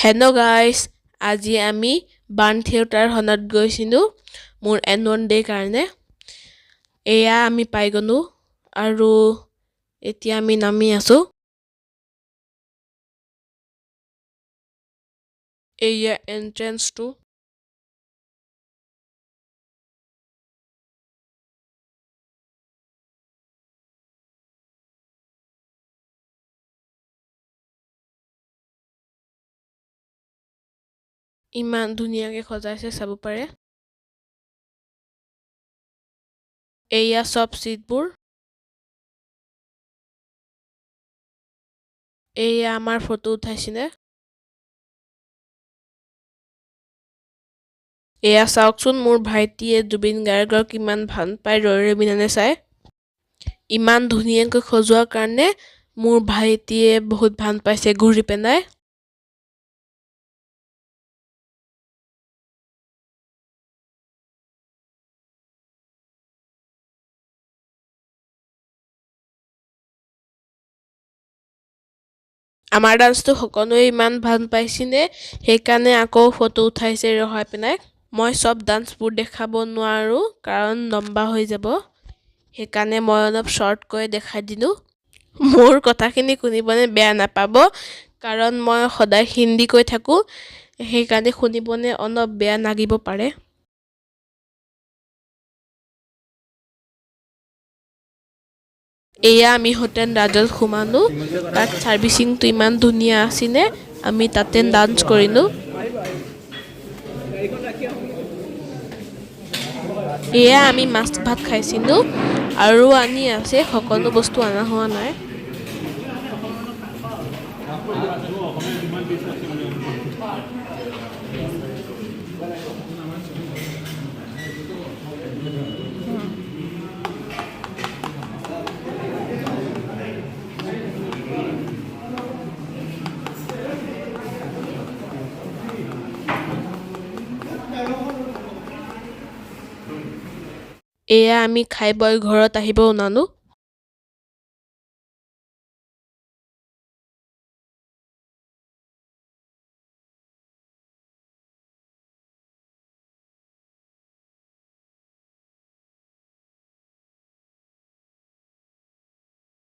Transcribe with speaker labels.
Speaker 1: Hello' guys, আজি আমি বাণ থিয়েটাৰখনত গৈছিলোঁ মোৰ এনুৱেল ডে' কাৰণে। এয়া আমি পাই গ'লোঁ আৰু এতিয়া আমি নামি আছোঁ। এয়া এন্ট্ৰেন্সটো। ইমান ধুনীয়াকৈ সজাইছে, চাব পাৰে। এয়া চব চিটবোৰ। এয়া আমাৰ ফটো উঠাইছিলে। এয়া চাওকচোন, মোৰ ভাইটিয়ে জুবিন গাৰ্গক কিমান ভাল পায় ৰৈ ৰৈ বিনালে চাই। ইমান ধুনীয়াকৈ সজোৱাৰ কাৰণে মোৰ ভাইটিয়ে বহুত ভাল পাইছে ঘূৰি পেলাই। আমাৰ ডান্সটো সকলোৱে ইমান ভাল পাইছিলে, সেইকাৰণে আকৌ ফটো উঠাইছে ৰহাই পেলাই। মই চব ডান্সবোৰ দেখাব নোৱাৰোঁ কাৰণ লম্বা হৈ যাব, সেইকাৰণে মই অলপ শ্বৰ্টকৈ দেখাই দিলোঁ। মোৰ কথাখিনি শুনিবলৈ বেয়া নাপাব, কাৰণ মই সদায় হিন্দী কৈ থাকোঁ, সেইকাৰণে শুনিবলৈ অলপ বেয়া লাগিব পাৰে। এয়া আমি হোটেল ৰাজত সোমালোঁ। তাত ছাৰ্ভিচিংটো ইমান ধুনীয়া আছিলে, আমি তাতে ডান্স কৰিলোঁ। এয়া আমি মাছ ভাত খাইছিলোঁ আৰু আনি আছে, সকলো বস্তু অনা হোৱা নাই। এয়া আমি খাই বৈ ঘৰত আহিব ওলালোঁ।